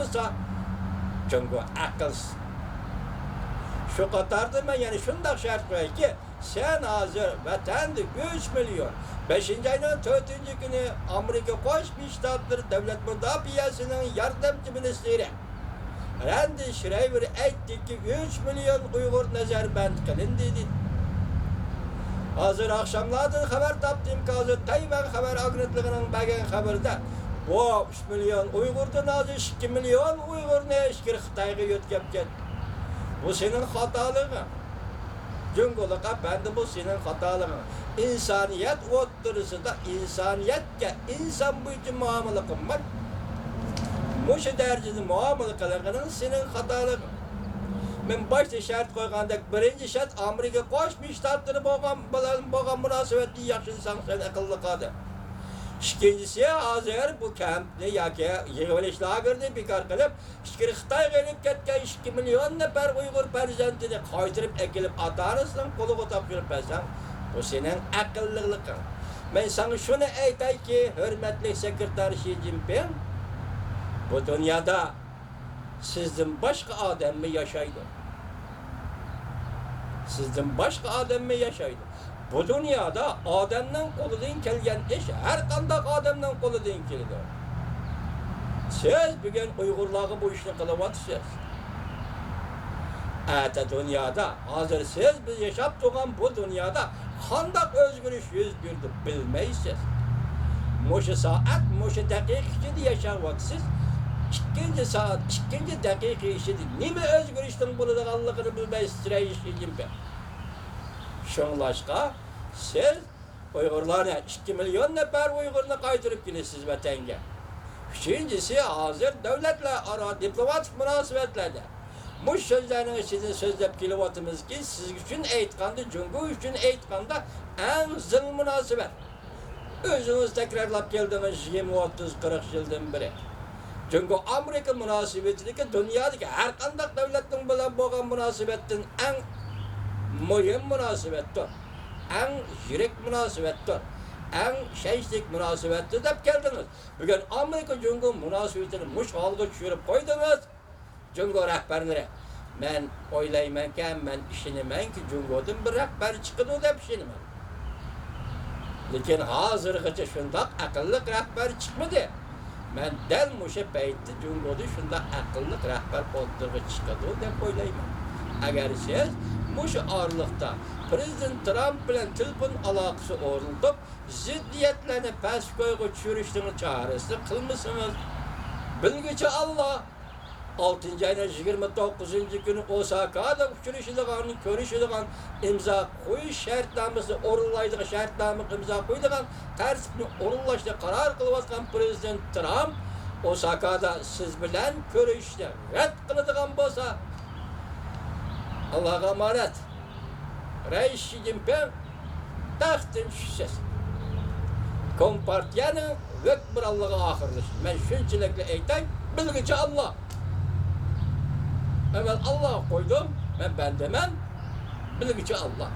olsa çünkü akılsız. Şu kadardı ben yani şundan şart koyayım ki sen hazır vatanda 3 milyon 5. ayının 4. günü Amerika Koşmuş Ştatları Devlet Müdafiasının yardımcı ministeri Randy Schreiber aytdı ki 3 milyon Uygur nazarband kılındı dedi. Hazır akşamlardan haber taptım ki hazır Tayvan haber agentliğinin bagan haberde bu 3 milyon Uygur'dan hazır 2 milyon Uygur ne işkir Xitayga yötkep ketdi. Bu senin hatalığın. Cüngolaka bende bu senin hatalığın. İnsaniyet oturusunda insaniyetke insan boyunca muamele kılmak. Muşu derecede muamele kılığının senin hatalığın. Ben başta şart koygandak birinci şart Amerika Koşmuş Ştatları boğan münasebetli yaxşı sanksiyon akıllı kadı. İkincisi hazır bu kampni yoki yig'ilishlarni bekor qilib, Xitoyga kelib ketgan 2 milyon nafar Uyg'ur farzandini qaytirib kelib ota-onasining qo'liga topshirib bersang, bu sening aqlliliging. Men sana shuni aytayki, hurmatli sekretar Xi Jinping, bu dunyoda sizdan boshqa odammi yashaydi? Sizdan boshqa odammi yashaydi? Bu dünyada adamdan qo'lidan kelgan ish har qanday odamdan qo'lidan keladi. Siz bugun Uyg'urlarga bu ishni qilyapsiz. Ata dunyoda hozir siz biz yashab turgan bu dunyoda qanday o'zgarish yuz berdi bilmaysiz. Mushu soat, mushu daqiqa ichida yashayapsiz. Ikkinchi soat, ikkinchi daqiqa ichida nima o'zgarishdan bo'ladiganligini bilmaysiz. Şunlaşqa, siz Uygurlarına 2 milyon nefar Uygur'unu qaytırıp gelesiz vatanga. Üçüncüsü hazır devletle ara diplomatik münasebetlerde. Bu sözlerin içinde sözlep kelivatımız ki siz için aytqanda, Cungu için aytqanda en zil münasebet. Özünüz tekrarlap geldiniz 20-30-40 yıldan beri. Çünkü Amerika münasebetindeki dünyadaki her qanday devletin bilan bo'lgan münasebettin en mühim münasebettir. En yirik münasebettir. En şeyslik münasebettir dep geldiniz. Bugün Amerika Cungu münasebetini muş halga düşürüp koydunuz. Cungu rehberlere. Men oylayman ki, men işinimen ki Cungu'dan bir rehber çıkıdı dep işinimen. Lekin hazırgıca şundak akıllık rehber çıkmadı. Men del muşa peytti Cungu'da şundak akıllık rehber oldurgu çıkıdı dep oylayman. Eğer siz muşu aralıkta Prezident Trump bilen telefon alakası oruldup ziddiyetlerini pes koygu çürüştüğünü çağrısı kılmışsınız. Bilgiçi Allah 6. ayın 29. günü Osaka'da görüşüdüğün imza koyu şartnaması orullaydığı şartnamı imza koyduğun tersini orullaştı karar kılıvatkan Prezident Trump Osaka'da siz bilen görüşte red kılıdığın bolsa Allah'a emanet. Reis Xi Jinping taxtın düşsez. Kompartiyanın vek bir Allah'a ahırlaşın. Ben şunçilekle eytayım, bilgiçi Allah. Evvel Allah koydum, ben demem, bilgiçi Allah.